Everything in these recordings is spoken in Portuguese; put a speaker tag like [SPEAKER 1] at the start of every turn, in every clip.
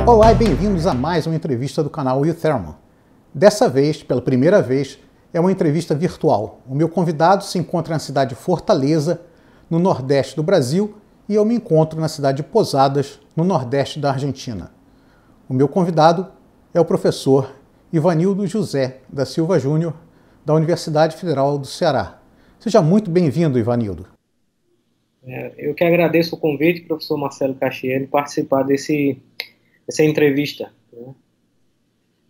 [SPEAKER 1] Olá e bem-vindos a mais uma entrevista do canal Will Therman. Dessa vez, pela primeira vez, é uma entrevista virtual. O meu convidado se encontra na cidade de Fortaleza, no nordeste do Brasil, e eu me encontro na cidade de Posadas, no nordeste da Argentina. O meu convidado é o professor Ivanildo José da Silva Júnior, da Universidade Federal do Ceará. Seja muito bem-vindo, Ivanildo.
[SPEAKER 2] Eu que agradeço o convite, professor Marcelo Cachiel, participar dessa entrevista. Né?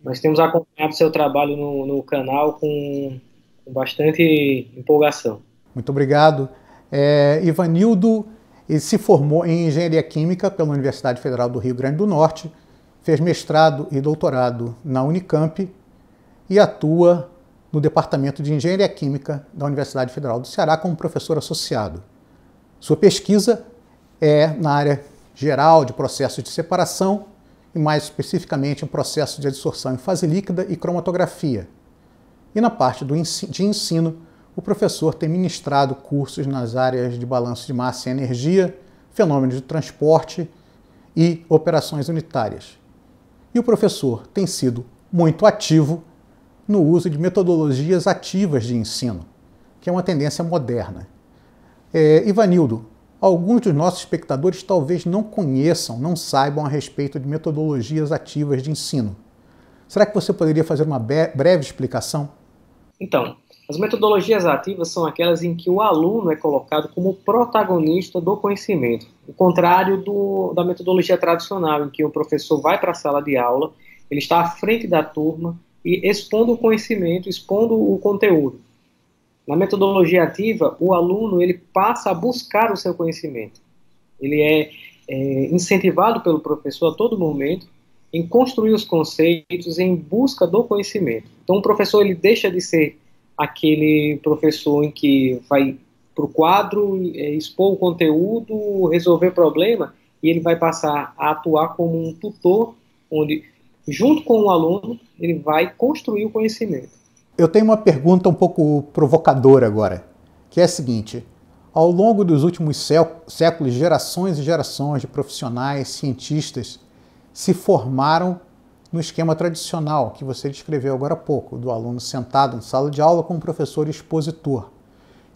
[SPEAKER 2] Nós temos acompanhado seu trabalho no canal com bastante empolgação.
[SPEAKER 1] Muito obrigado. Ivanildo se formou em Engenharia Química pela Universidade Federal do Rio Grande do Norte, fez mestrado e doutorado na Unicamp e atua no Departamento de Engenharia Química da Universidade Federal do Ceará como professor associado. Sua pesquisa é na área geral de processos de separação e, mais especificamente, em processos de adsorção em fase líquida e cromatografia. E na parte de ensino, o professor tem ministrado cursos nas áreas de balanço de massa e energia, fenômenos de transporte e operações unitárias. E o professor tem sido muito ativo no uso de metodologias ativas de ensino, que é uma tendência moderna. Ivanildo, alguns dos nossos espectadores talvez não conheçam, não saibam a respeito de metodologias ativas de ensino. Será que você poderia fazer uma breve explicação?
[SPEAKER 2] Então, as metodologias ativas são aquelas em que o aluno é colocado como protagonista do conhecimento, o contrário da metodologia tradicional, em que o professor vai para a sala de aula, ele está à frente da turma e expondo o conhecimento, expondo o conteúdo. Na metodologia ativa, o aluno ele passa a buscar o seu conhecimento. Ele é incentivado pelo professor a todo momento em construir os conceitos em busca do conhecimento. Então, o professor ele deixa de ser aquele professor em que vai para o quadro, expor o conteúdo, resolver o problema, e ele vai passar a atuar como um tutor, onde, junto com o aluno, ele vai construir o conhecimento.
[SPEAKER 1] Eu tenho uma pergunta um pouco provocadora agora, que é a seguinte: ao longo dos últimos séculos, gerações e gerações de profissionais, cientistas, se formaram no esquema tradicional que você descreveu agora há pouco, do aluno sentado em sala de aula com o professor expositor.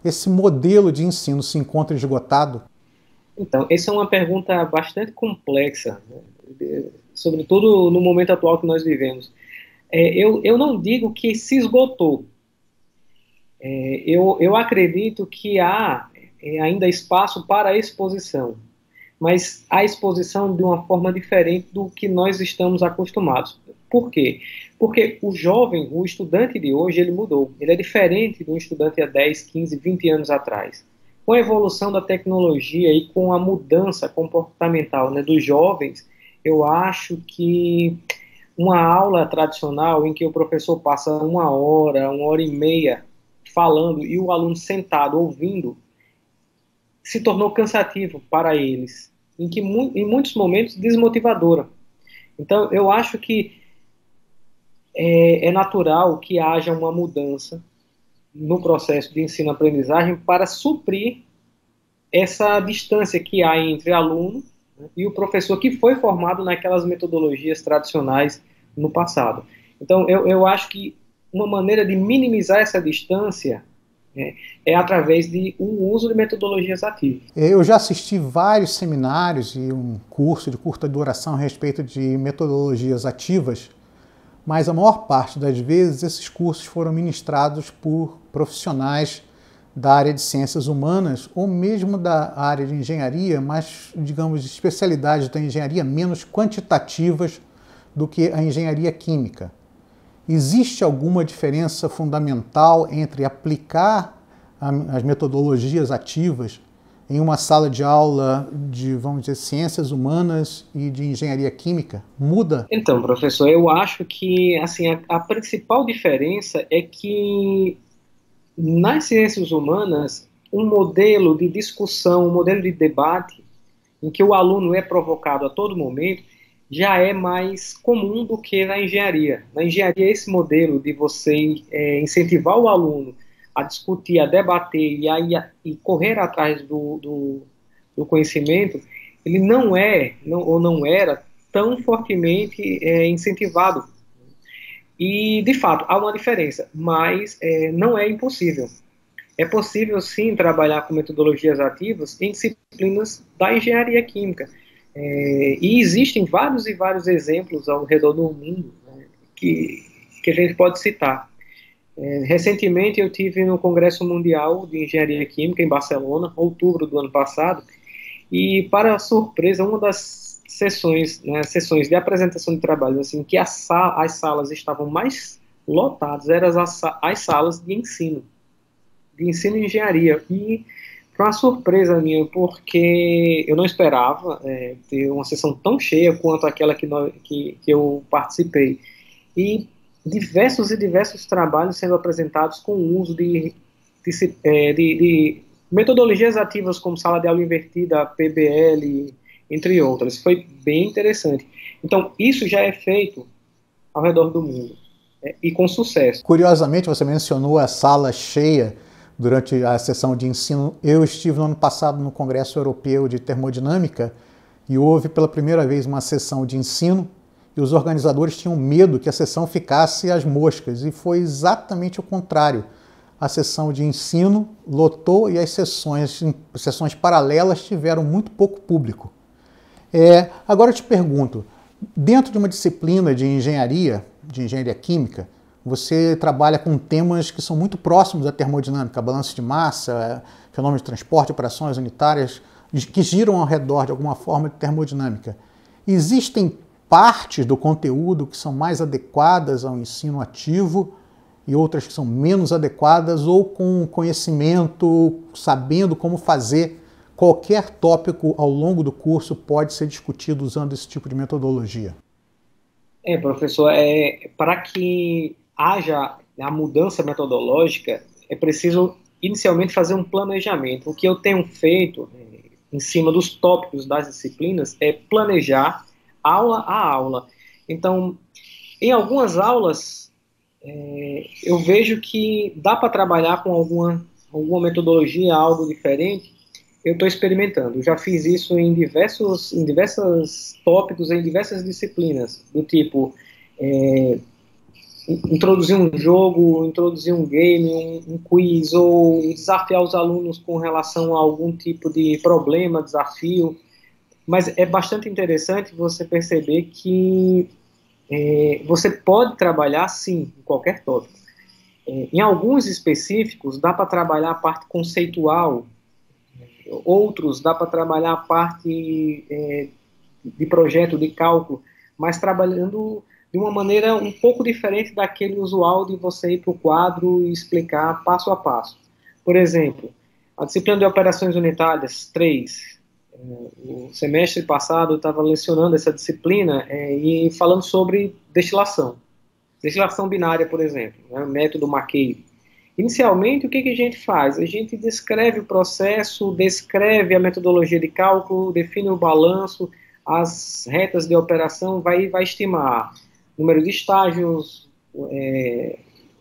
[SPEAKER 1] Esse modelo de ensino se encontra esgotado?
[SPEAKER 2] Então, essa é uma pergunta bastante complexa, né? Sobretudo no momento atual que nós vivemos. Eu não digo que se esgotou. Eu acredito que há ainda espaço para a exposição, mas a exposição de uma forma diferente do que nós estamos acostumados. Por quê? Porque o jovem, o estudante de hoje, ele mudou. Ele é diferente do estudante há 10, 15, 20 anos atrás. Com a evolução da tecnologia e com a mudança comportamental, né, dos jovens, eu acho que uma aula tradicional em que o professor passa uma hora e meia falando e o aluno sentado ouvindo, se tornou cansativo para eles, em muitos momentos desmotivadora. Então, eu acho que é natural que haja uma mudança no processo de ensino-aprendizagem para suprir essa distância que há entre aluno e o professor que foi formado naquelas metodologias tradicionais no passado. Então, eu acho que uma maneira de minimizar essa distância é através do uso de metodologias ativas.
[SPEAKER 1] Eu já assisti vários seminários e um curso de curta duração a respeito de metodologias ativas, mas a maior parte das vezes esses cursos foram ministrados por profissionais da área de ciências humanas ou mesmo da área de engenharia, mas, digamos, especialidades da engenharia menos quantitativas do que a engenharia química. Existe alguma diferença fundamental entre aplicar as metodologias ativas em uma sala de aula de, vamos dizer, ciências humanas e de engenharia química? Muda?
[SPEAKER 2] Então, professor, eu acho que assim, a principal diferença é que nas ciências humanas, um modelo de discussão, um modelo de debate, em que o aluno é provocado a todo momento, já é mais comum do que na engenharia. Na engenharia, esse modelo de você incentivar o aluno a discutir, a debater e correr atrás do conhecimento, ele não era tão fortemente incentivado. E, de fato, há uma diferença, mas não é impossível. É possível, sim, trabalhar com metodologias ativas em disciplinas da engenharia química. E existem vários e vários exemplos ao redor do mundo, né, que a gente pode citar. Recentemente eu tive no Congresso Mundial de Engenharia Química em Barcelona, outubro do ano passado, e para surpresa, uma das sessões, né, sessões de apresentação de trabalhos, assim, que as salas estavam mais lotadas, eram as salas de ensino em engenharia. E foi uma surpresa minha, porque eu não esperava ter uma sessão tão cheia quanto aquela que eu participei. E diversos e diversos trabalhos sendo apresentados com o uso de metodologias ativas como sala de aula invertida, PBL, entre outras. Foi bem interessante. Então, isso já é feito ao redor do mundo, e com sucesso.
[SPEAKER 1] Curiosamente, você mencionou a sala cheia durante a sessão de ensino. Eu estive no ano passado no Congresso Europeu de Termodinâmica e houve pela primeira vez uma sessão de ensino e os organizadores tinham medo que a sessão ficasse às moscas, e foi exatamente o contrário. A sessão de ensino lotou e as sessões paralelas tiveram muito pouco público. Agora eu te pergunto, dentro de uma disciplina de engenharia química, você trabalha com temas que são muito próximos da termodinâmica, balanço de massa, fenômenos de transporte, operações unitárias, que giram ao redor de alguma forma de termodinâmica. Existem partes do conteúdo que são mais adequadas ao ensino ativo e outras que são menos adequadas, ou com conhecimento, sabendo como fazer, qualquer tópico ao longo do curso pode ser discutido usando esse tipo de metodologia?
[SPEAKER 2] Professor, para que haja a mudança metodológica, é preciso inicialmente fazer um planejamento. O que eu tenho feito em cima dos tópicos das disciplinas é planejar aula a aula. Então, em algumas aulas, eu vejo que dá para trabalhar com alguma metodologia, algo diferente. Eu estou experimentando. Eu já fiz isso em diversos tópicos, em diversas disciplinas, do tipo introduzir um jogo, introduzir um game, um quiz, ou desafiar os alunos com relação a algum tipo de problema, desafio. Mas é bastante interessante você perceber que você pode trabalhar, sim, em qualquer tópico. Em alguns específicos, dá para trabalhar a parte conceitual, outros dá para trabalhar a parte de projeto, de cálculo, mas trabalhando de uma maneira um pouco diferente daquele usual de você ir para o quadro e explicar passo a passo. Por exemplo, a disciplina de operações unitárias 3, o semestre passado eu estava lecionando essa disciplina e falando sobre destilação binária, por exemplo, né, método McCabe. Inicialmente, o que a gente faz? A gente descreve o processo, descreve a metodologia de cálculo, define o balanço, as retas de operação, vai estimar número de estágios,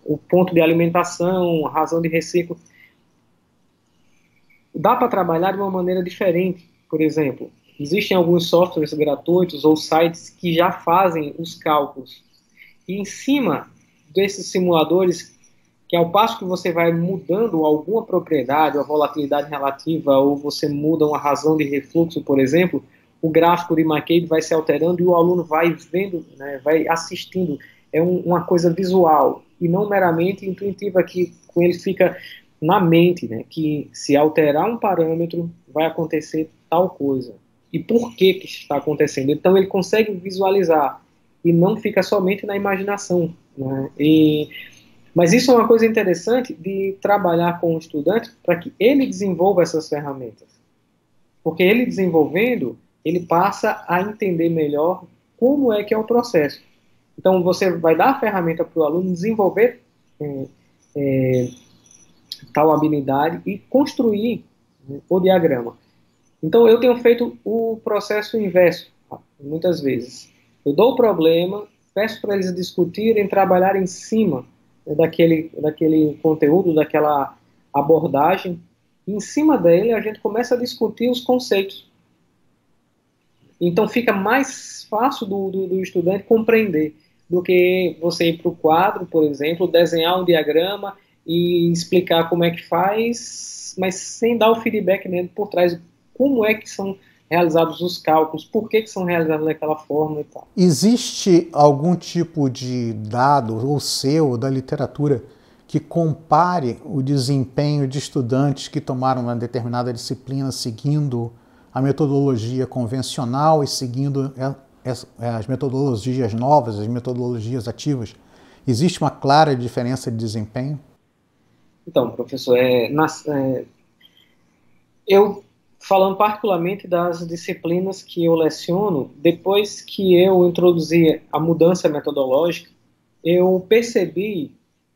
[SPEAKER 2] o ponto de alimentação, a razão de reciclo. Dá para trabalhar de uma maneira diferente. Por exemplo, existem alguns softwares gratuitos ou sites que já fazem os cálculos. E em cima desses simuladores, que ao passo que você vai mudando alguma propriedade, a volatilidade relativa, ou você muda uma razão de refluxo, por exemplo, o gráfico de McCabe vai se alterando e o aluno vai vendo, né, vai assistindo. É uma coisa visual e não meramente intuitiva, que com ele fica na mente, né, que se alterar um parâmetro vai acontecer tal coisa. E por que está acontecendo? Então ele consegue visualizar e não fica somente na imaginação, né? Mas isso é uma coisa interessante de trabalhar com o estudante para que ele desenvolva essas ferramentas. Porque ele desenvolvendo, ele passa a entender melhor como é que é o processo. Então você vai dar a ferramenta para o aluno desenvolver tal habilidade e construir, né, o diagrama. Então eu tenho feito o processo inverso, muitas vezes. Eu dou o problema, peço para eles discutirem, trabalhar em cima daquele conteúdo, daquela abordagem. E em cima dele a gente começa a discutir os conceitos. Então fica mais fácil do estudante compreender do que você ir para o quadro, por exemplo, desenhar um diagrama e explicar como é que faz, mas sem dar o feedback mesmo por trás, como é que são realizados os cálculos, por que são realizados daquela forma e tal.
[SPEAKER 1] Existe algum tipo de dado, ou seu, ou da literatura, que compare o desempenho de estudantes que tomaram uma determinada disciplina seguindo a metodologia convencional e seguindo as metodologias novas, as metodologias ativas? Existe uma clara diferença de desempenho?
[SPEAKER 2] Então, professor, eu, falando particularmente das disciplinas que eu leciono, depois que eu introduzi a mudança metodológica, eu percebi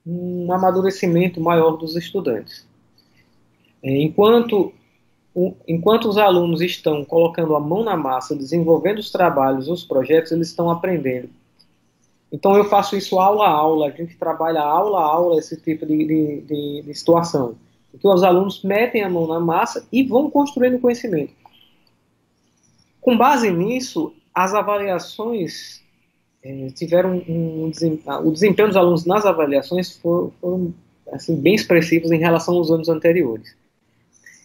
[SPEAKER 2] um amadurecimento maior dos estudantes. Enquanto os alunos estão colocando a mão na massa, desenvolvendo os trabalhos, os projetos, eles estão aprendendo. Então eu faço isso aula a aula, a gente trabalha aula a aula esse tipo de situação. Porque os alunos metem a mão na massa e vão construindo conhecimento. Com base nisso, as avaliações tiveram o desempenho dos alunos nas avaliações foram assim, bem expressivos em relação aos anos anteriores.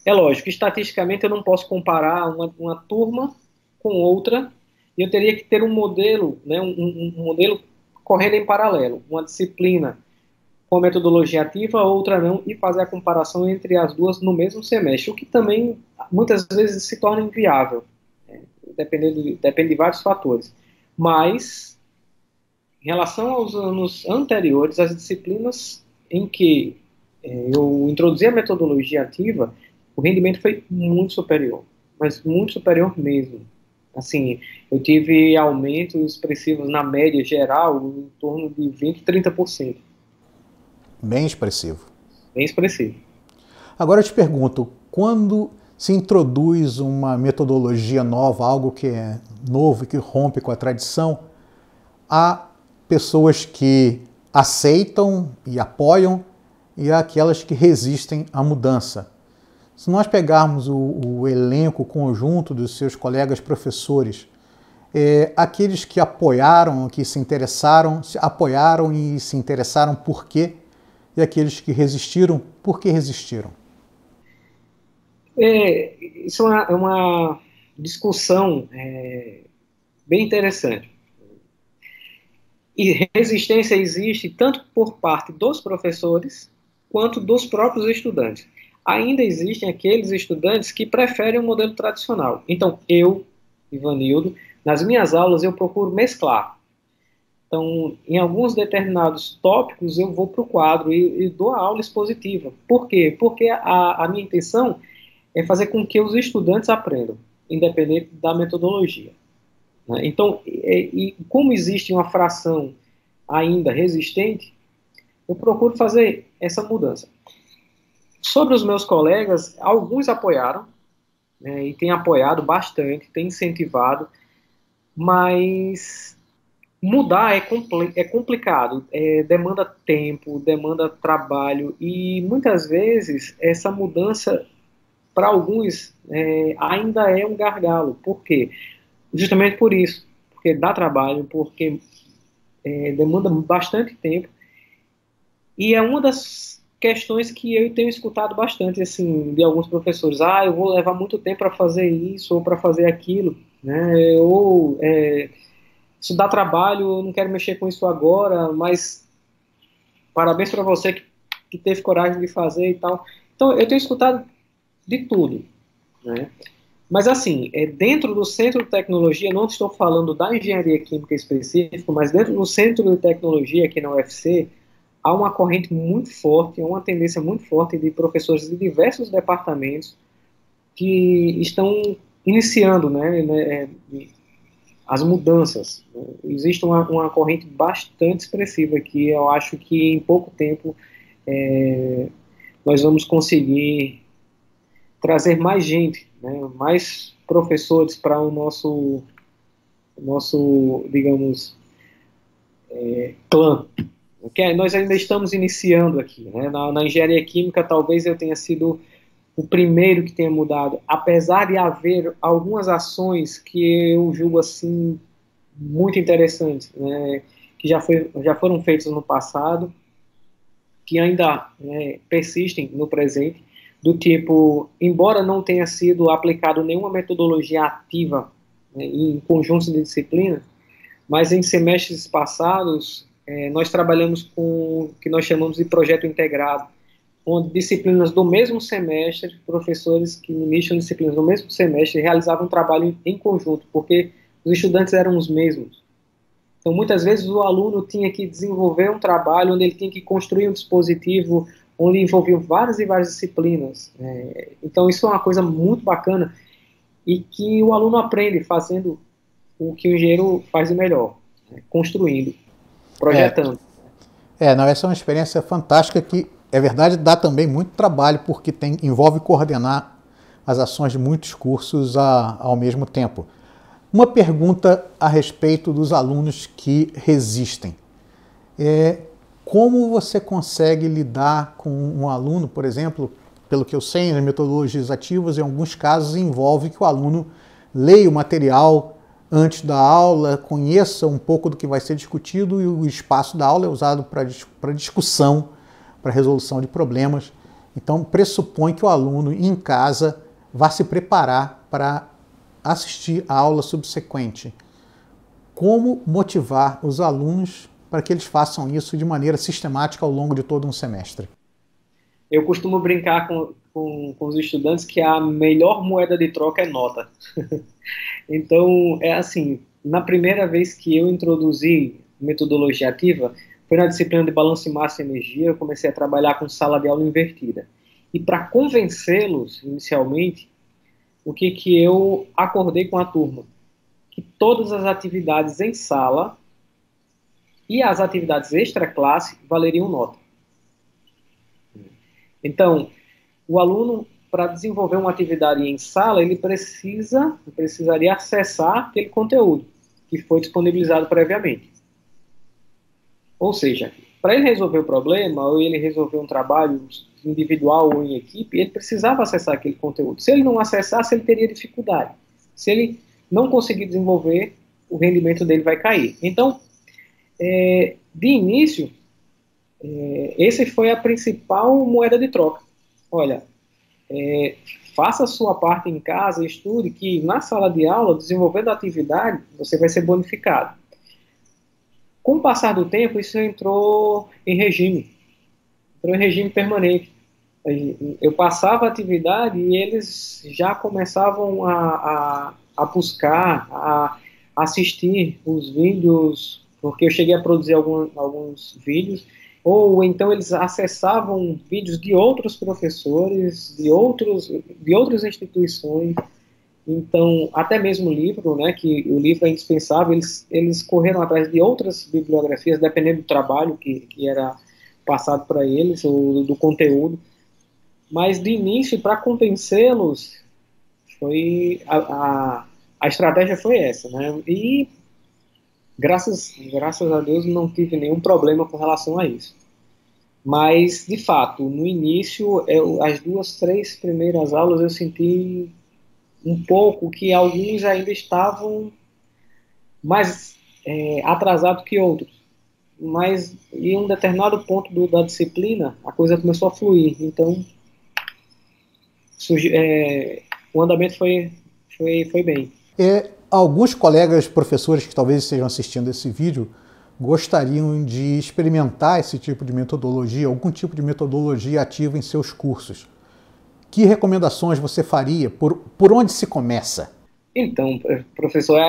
[SPEAKER 2] É lógico, estatisticamente eu não posso comparar uma turma com outra, e eu teria que ter um modelo, né, um modelo correndo em paralelo, uma disciplina com metodologia ativa, outra não, e fazer a comparação entre as duas no mesmo semestre, o que também muitas vezes se torna inviável, né, depende de vários fatores. Mas, em relação aos anos anteriores, as disciplinas em que eu introduzi a metodologia ativa, o rendimento foi muito superior, mas muito superior mesmo. Assim, eu tive aumentos expressivos na média geral em torno de 20, 30%.
[SPEAKER 1] Bem expressivo.
[SPEAKER 2] Bem expressivo.
[SPEAKER 1] Agora eu te pergunto, quando se introduz uma metodologia nova, algo que é novo e que rompe com a tradição, há pessoas que aceitam e apoiam e há aquelas que resistem à mudança. Se nós pegarmos o elenco, o conjunto dos seus colegas professores, aqueles que apoiaram, que se interessaram, apoiaram e se interessaram por quê? E aqueles que resistiram, por que resistiram?
[SPEAKER 2] Isso é uma discussão bem interessante. E resistência existe tanto por parte dos professores quanto dos próprios estudantes. Ainda existem aqueles estudantes que preferem o modelo tradicional. Então, eu, Ivanildo, nas minhas aulas eu procuro mesclar. Então, em alguns determinados tópicos eu vou para o quadro e dou a aula expositiva. Por quê? Porque a minha intenção é fazer com que os estudantes aprendam, independente da metodologia. Então, e como existe uma fração ainda resistente, eu procuro fazer essa mudança. Sobre os meus colegas, alguns apoiaram, né, e têm apoiado bastante, têm incentivado, mas mudar é complicado, demanda tempo, demanda trabalho, e muitas vezes essa mudança, para alguns, ainda é um gargalo. Por quê? Justamente por isso, porque dá trabalho, porque demanda bastante tempo, e é uma das questões que eu tenho escutado bastante, assim, de alguns professores. Eu vou levar muito tempo para fazer isso, ou para fazer aquilo, né, ou isso dá trabalho, eu não quero mexer com isso agora, mas parabéns para você que teve coragem de fazer e tal. Então, eu tenho escutado de tudo, né? Mas assim, dentro do Centro de Tecnologia, não estou falando da engenharia química específica, mas dentro do Centro de Tecnologia aqui na UFC, há uma corrente muito forte, uma tendência muito forte de professores de diversos departamentos que estão iniciando, né, as mudanças. Existe uma corrente bastante expressiva aqui, eu acho que em pouco tempo nós vamos conseguir trazer mais gente, né, mais professores para o nosso, digamos, clã. Okay? Nós ainda estamos iniciando aqui, né? Na engenharia química talvez eu tenha sido o primeiro que tenha mudado, apesar de haver algumas ações que eu julgo assim muito interessantes, né, que já foram feitas no passado, que ainda, né, persistem no presente, do tipo, embora não tenha sido aplicado nenhuma metodologia ativa, né, em conjuntos de disciplinas, mas em semestres passados nós trabalhamos com o que nós chamamos de projeto integrado, onde disciplinas do mesmo semestre, professores que ministram disciplinas do mesmo semestre realizavam um trabalho em conjunto, porque os estudantes eram os mesmos. Então, muitas vezes o aluno tinha que desenvolver um trabalho onde ele tinha que construir um dispositivo onde envolviam várias e várias disciplinas. Então, isso é uma coisa muito bacana e que o aluno aprende fazendo o que o engenheiro faz de melhor, né? Construindo, projetando.
[SPEAKER 1] Não, essa é uma experiência fantástica que, é verdade, dá também muito trabalho, porque envolve coordenar as ações de muitos cursos ao mesmo tempo. Uma pergunta a respeito dos alunos que resistem. Como você consegue lidar com um aluno, por exemplo, pelo que eu sei, nas metodologias ativas, em alguns casos envolve que o aluno leia o material antes da aula, conheça um pouco do que vai ser discutido, e o espaço da aula é usado para discussão, para resolução de problemas. Então, pressupõe que o aluno em casa vá se preparar para assistir a aula subsequente. Como motivar os alunos para que eles façam isso de maneira sistemática ao longo de todo um semestre?
[SPEAKER 2] Eu costumo brincar com os estudantes que a melhor moeda de troca é nota. Então, é assim, na primeira vez que eu introduzi metodologia ativa, foi na disciplina de balanço de massa e energia, eu comecei a trabalhar com sala de aula invertida. E para convencê-los, inicialmente, o que eu acordei com a turma? Que todas as atividades em sala e as atividades extra-classe valeriam nota. Então, o aluno, para desenvolver uma atividade em sala, ele precisaria acessar aquele conteúdo que foi disponibilizado previamente. Ou seja, para ele resolver o problema, ou ele resolver um trabalho individual ou em equipe, ele precisava acessar aquele conteúdo. Se ele não acessasse, ele teria dificuldade. Se ele não conseguir desenvolver, o rendimento dele vai cair. Então, de início, essa foi a principal moeda de troca. Olha, faça a sua parte em casa, estude, que na sala de aula, desenvolvendo a atividade, você vai ser bonificado. Com o passar do tempo, isso entrou em regime permanente. Eu passava a atividade e eles já começavam a buscar, a assistir os vídeos, porque eu cheguei a produzir alguns vídeos, ou então eles acessavam vídeos de outros professores, de outras instituições. Então, até mesmo o livro, né, que o livro é indispensável, eles correram atrás de outras bibliografias, dependendo do trabalho que era passado para eles, ou do conteúdo. Mas, de início, para convencê-los, a estratégia foi essa, né? E, graças a Deus, não tive nenhum problema com relação a isso. Mas, de fato, no início, as 2, 3 primeiras aulas eu senti um pouco que alguns ainda estavam mais atrasados que outros. Mas em um determinado ponto da disciplina, a coisa começou a fluir. Então, o andamento foi bem.
[SPEAKER 1] Alguns colegas professores que talvez estejam assistindo esse vídeo gostariam de experimentar esse tipo de metodologia, algum tipo de metodologia ativa em seus cursos. Que recomendações você faria? Por onde se começa?
[SPEAKER 2] Então, professor,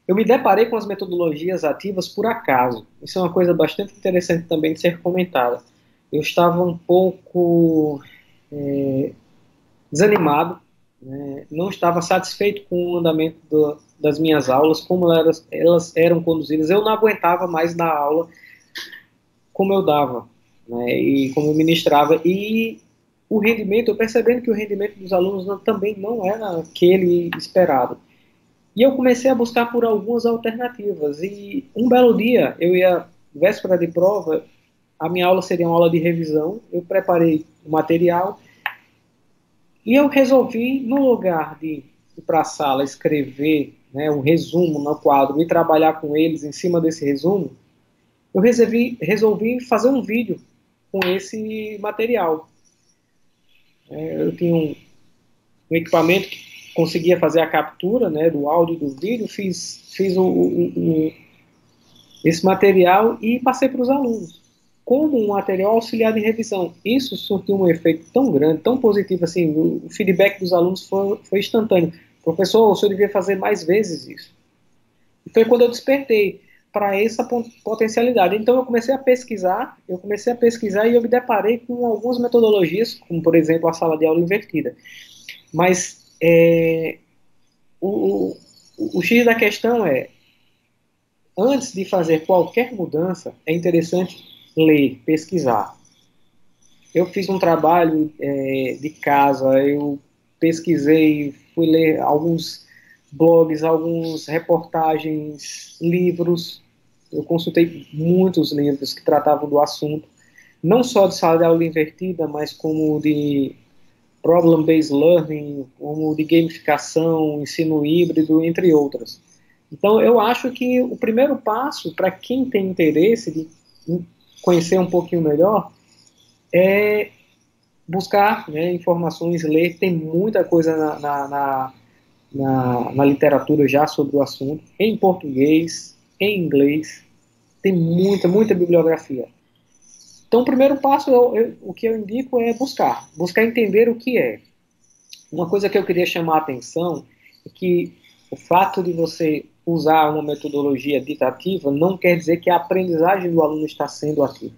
[SPEAKER 2] eu me deparei com as metodologias ativas por acaso. Isso é uma coisa bastante interessante também de ser comentada. Eu estava um pouco desanimado, né? Não estava satisfeito com o andamento das minhas aulas, como elas eram conduzidas. Eu não aguentava mais dar aula como eu dava, né? E como eu ministrava. E o rendimento, eu percebendo que o rendimento dos alunos também não era aquele esperado. E eu comecei a buscar por algumas alternativas. E um belo dia, eu ia, véspera de prova, a minha aula seria uma aula de revisão, eu preparei o material e eu resolvi, no lugar de ir para a sala escrever, né, um resumo no quadro e trabalhar com eles em cima desse resumo, eu resolvi fazer um vídeo com esse material. Eu tinha um equipamento que conseguia fazer a captura, né, do áudio e do vídeo, fiz esse material e passei para os alunos como um material auxiliar de revisão. Isso surtiu um efeito tão grande, tão positivo, assim, o feedback dos alunos foi instantâneo. Professor, o senhor devia fazer mais vezes isso. E foi quando eu despertei para essa potencialidade. Então eu comecei a pesquisar e eu me deparei com algumas metodologias, como por exemplo a sala de aula invertida. Mas o X da questão é, antes de fazer qualquer mudança, é interessante ler, pesquisar. Eu fiz um trabalho de casa, eu pesquisei, fui ler alguns blogs, algumas reportagens, livros. Eu consultei muitos livros que tratavam do assunto, não só de sala de aula invertida, mas como de problem-based learning, como de gamificação, ensino híbrido, entre outras. Então, eu acho que o primeiro passo para quem tem interesse de conhecer um pouquinho melhor é buscar, né, informações, ler. Tem muita coisa na literatura já sobre o assunto, em português, em inglês, tem muita bibliografia. Então, o primeiro passo, o que eu indico é buscar entender o que é. Uma coisa que eu queria chamar a atenção é que o fato de você usar uma metodologia ditativa não quer dizer que a aprendizagem do aluno está sendo ativa.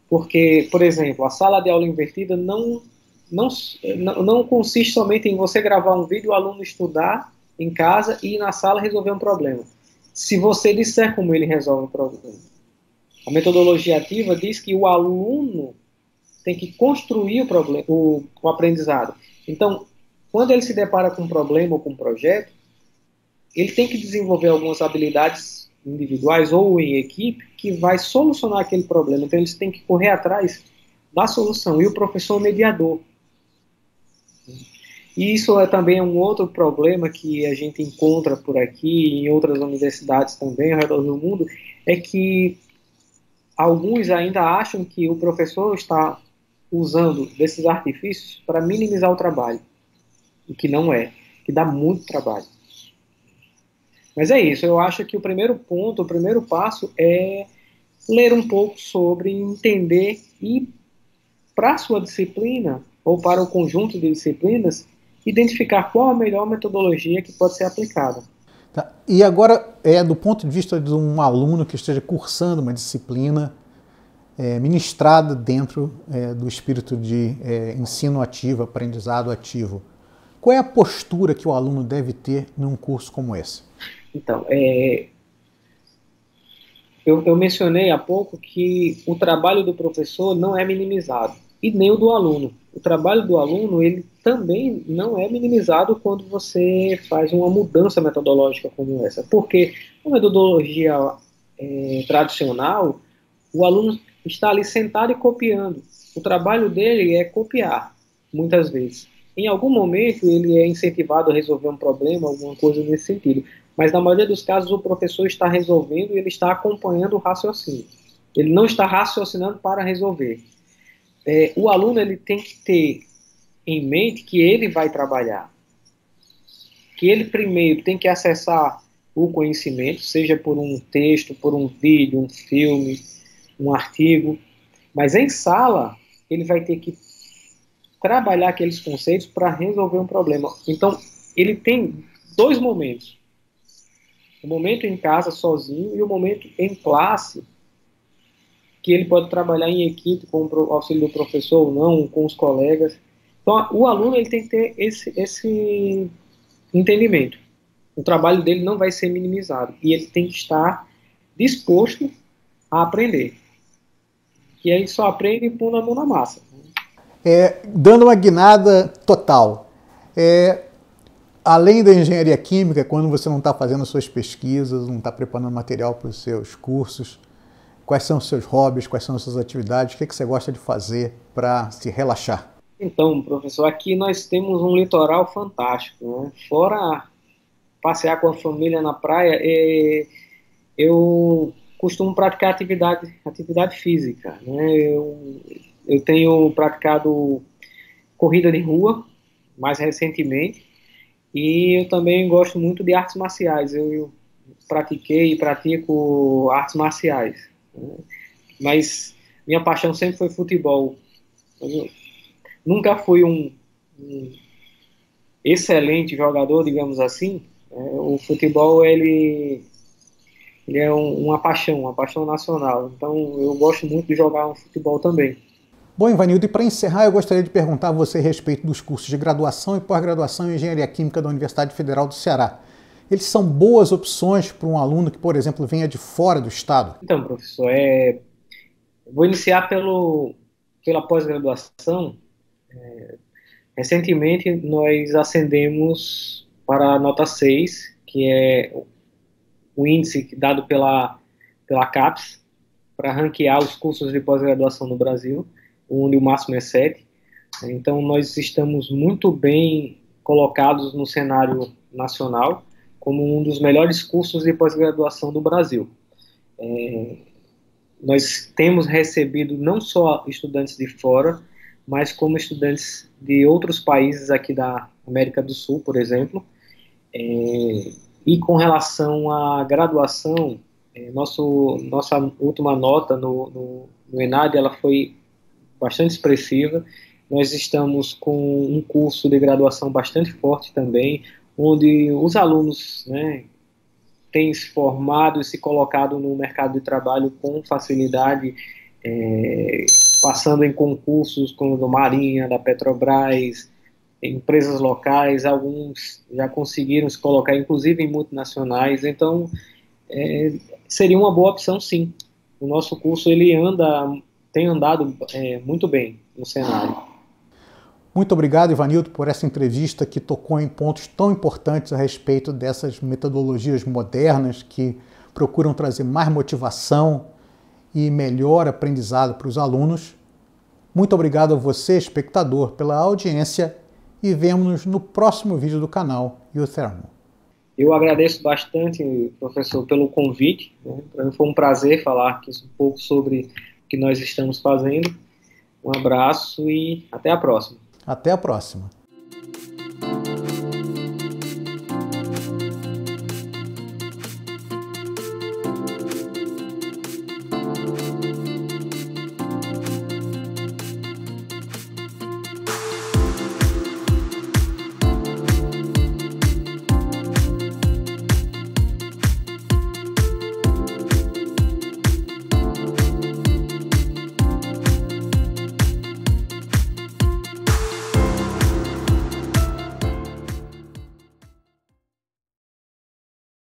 [SPEAKER 2] Porque, por exemplo, a sala de aula invertida não consiste somente em você gravar um vídeo, o aluno estudar em casa e ir na sala resolver um problema. Se você disser como ele resolve o problema. A metodologia ativa diz que o aluno tem que construir o problema, o aprendizado. Então, quando ele se depara com um problema ou com um projeto, ele tem que desenvolver algumas habilidades individuais ou em equipe que vai solucionar aquele problema. Então, eles têm que correr atrás da solução. E o professor é o mediador. E isso é também um outro problema que a gente encontra por aqui e em outras universidades também ao redor do mundo, é que alguns ainda acham que o professor está usando desses artifícios para minimizar o trabalho. E que não é, que dá muito trabalho. Mas é isso, eu acho que o primeiro ponto, o primeiro passo é ler um pouco sobre, entender e, para a sua disciplina, ou para o conjunto de disciplinas, identificar qual a melhor metodologia que pode ser aplicada.
[SPEAKER 1] Tá. E agora, do ponto de vista de um aluno que esteja cursando uma disciplina ministrada dentro do espírito de ensino ativo, aprendizado ativo, qual é a postura que o aluno deve ter num curso como esse?
[SPEAKER 2] Então, eu mencionei há pouco que o trabalho do professor não é minimizado, e nem o do aluno. O trabalho do aluno, ele também não é minimizado quando você faz uma mudança metodológica como essa. Porque a metodologia tradicional, o aluno está ali sentado e copiando. O trabalho dele é copiar, muitas vezes. Em algum momento, ele é incentivado a resolver um problema, alguma coisa nesse sentido. Mas, na maioria dos casos, o professor está resolvendo e ele está acompanhando o raciocínio. Ele não está raciocinando para resolver. O aluno ele tem que ter em mente que ele vai trabalhar. Que ele, primeiro, tem que acessar o conhecimento, seja por um texto, por um vídeo, um filme, um artigo. Mas, em sala, ele vai ter que trabalhar aqueles conceitos para resolver um problema. Então, ele tem dois momentos. O momento em casa, sozinho, e o momento em classe, que ele pode trabalhar em equipe, com o auxílio do professor ou não, com os colegas. Então, o aluno ele tem que ter esse entendimento. O trabalho dele não vai ser minimizado. E ele tem que estar disposto a aprender. E aí só aprende pondo a mão na massa.
[SPEAKER 1] Dando uma guinada total. Além da engenharia química, quando você não está fazendo suas pesquisas, não está preparando material para os seus cursos, Quais são os seus hobbies, quais são as suas atividades, o que você gosta de fazer para se relaxar?
[SPEAKER 2] Então, professor, aqui nós temos um litoral fantástico, né? Fora passear com a família na praia, eu costumo praticar atividade física, né? Eu tenho praticado corrida de rua, mais recentemente, e eu também gosto muito de artes marciais. Eu pratiquei e pratico artes marciais, né? Mas minha paixão sempre foi futebol. Eu nunca fui um excelente jogador, digamos assim. O futebol, ele é uma paixão nacional. Então, eu gosto muito de jogar um futebol também.
[SPEAKER 1] Bom, Ivanildo, e para encerrar, eu gostaria de perguntar a você a respeito dos cursos de graduação e pós-graduação em Engenharia Química da Universidade Federal do Ceará. Eles são boas opções para um aluno que, por exemplo, venha de fora do estado?
[SPEAKER 2] Então, professor, vou iniciar pela pós-graduação. Recentemente, nós ascendemos para a nota 6, que é o índice dado pela CAPES, para ranquear os cursos de pós-graduação no Brasil, onde o máximo é 7. Então, nós estamos muito bem colocados no cenário nacional como um dos melhores cursos de pós-graduação do Brasil. Nós temos recebido não só estudantes de fora, mas como estudantes de outros países aqui da América do Sul, por exemplo. E com relação à graduação, nossa última nota no ENAD, ela foi bastante expressiva. Nós estamos com um curso de graduação bastante forte também, onde os alunos, né, têm se formado e se colocado no mercado de trabalho com facilidade, passando em concursos como do Marinha, da Petrobras, empresas locais. Alguns já conseguiram se colocar, inclusive em multinacionais. Então, seria uma boa opção, sim. O nosso curso tem andado muito bem no cenário.
[SPEAKER 1] Muito obrigado, Ivanildo, por essa entrevista que tocou em pontos tão importantes a respeito dessas metodologias modernas que procuram trazer mais motivação e melhor aprendizado para os alunos. Muito obrigado a você, espectador, pela audiência e vemo-nos no próximo vídeo do canal UThermal.
[SPEAKER 2] Eu agradeço bastante, professor, pelo convite, né? Para mim foi um prazer falar aqui um pouco sobre o que nós estamos fazendo. Um abraço e até a próxima.
[SPEAKER 1] Até a próxima.